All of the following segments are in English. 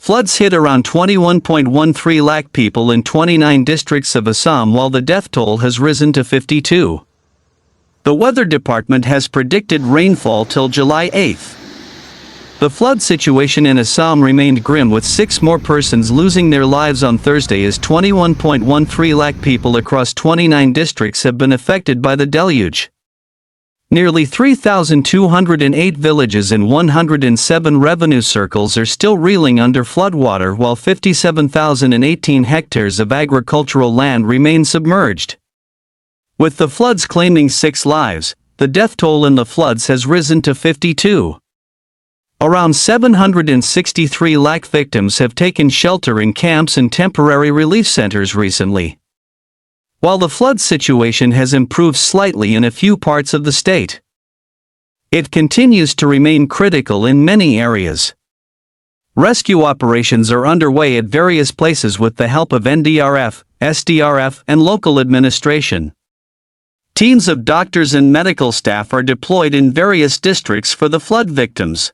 Floods hit around 21.13 lakh people in 29 districts of Assam, while the death toll has risen to 52. The weather department has predicted rainfall till July 8th. The flood situation in Assam remained grim, with 6 more persons losing their lives on Thursday as 21.13 lakh people across 29 districts have been affected by the deluge. Nearly 3,208 villages in 107 revenue circles are still reeling under floodwater, while 57,018 hectares of agricultural land remain submerged. With the floods claiming 6 lives, the death toll in the floods has risen to 52. Around 763 lakh victims have taken shelter in camps and temporary relief centers recently. While the flood situation has improved slightly in a few parts of the state, it continues to remain critical in many areas. Rescue operations are underway at various places with the help of NDRF, SDRF, and local administration. Teams of doctors and medical staff are deployed in various districts for the flood victims.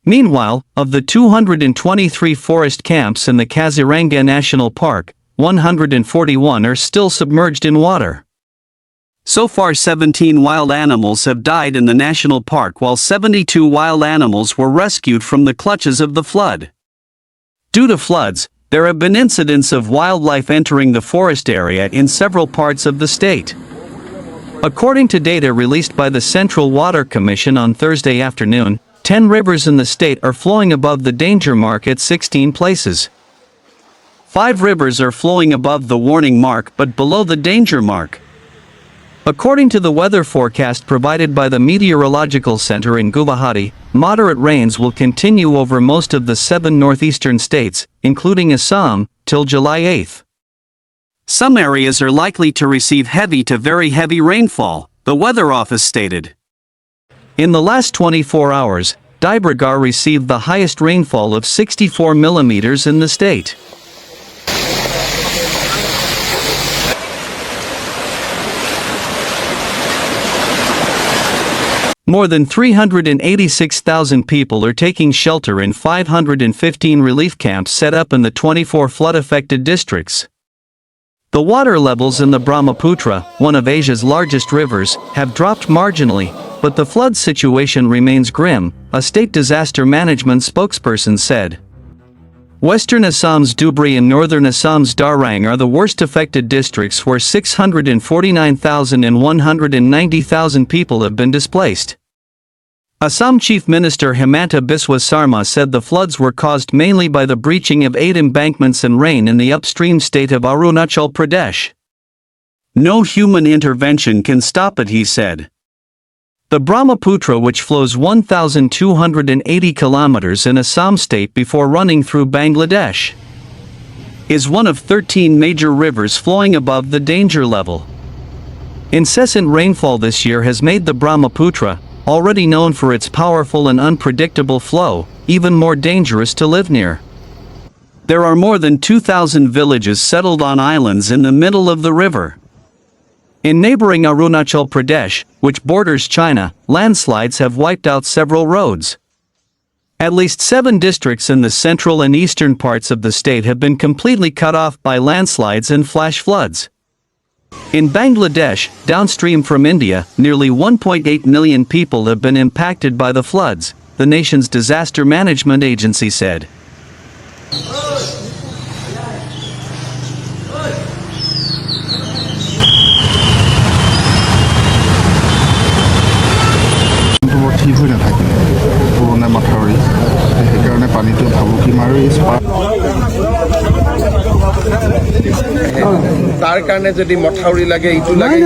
Meanwhile, of the 223 forest camps in the Kaziranga National Park, 141 are still submerged in water. So far, 17 wild animals have died in the national park, while 72 wild animals were rescued from the clutches of the flood. Due to floods, there have been incidents of wildlife entering the forest area in several parts of the state. According to data released by the Central Water Commission on Thursday afternoon, 10 rivers in the state are flowing above the danger mark at 16 places. 5 rivers are flowing above the warning mark but below the danger mark. According to the weather forecast provided by the Meteorological Center in Guwahati, moderate rains will continue over most of the 7 northeastern states, including Assam, till July 8th. Some areas are likely to receive heavy to very heavy rainfall, the Weather Office stated. In the last 24 hours, Dibrugarh received the highest rainfall of 64 millimeters in the state. More than 386,000 people are taking shelter in 515 relief camps set up in the 24 flood-affected districts. The water levels in the Brahmaputra, one of Asia's largest rivers, have dropped marginally, but the flood situation remains grim, a state disaster management spokesperson said. Western Assam's Dhubri and northern Assam's Darrang are the worst affected districts, where 649,000 and 190,000 people have been displaced. Assam Chief Minister Himanta Biswa Sarma said the floods were caused mainly by the breaching of 8 embankments and rain in the upstream state of Arunachal Pradesh. No human intervention can stop it, he said. The Brahmaputra, which flows 1,280 kilometers in Assam state before running through Bangladesh, is one of 13 major rivers flowing above the danger level. Incessant rainfall this year has made the Brahmaputra, already known for its powerful and unpredictable flow, even more dangerous to live near. There are more than 2,000 villages settled on islands in the middle of the river. In neighboring Arunachal Pradesh, which borders China, landslides have wiped out several roads. At least 7 districts in the central and eastern parts of the state have been completely cut off by landslides and flash floods. In Bangladesh, downstream from India, nearly 1.8 million people have been impacted by the floods, the nation's disaster management agency said. তাৰ কাৰণে যদি মথাউৰি লাগে ইটো লাগে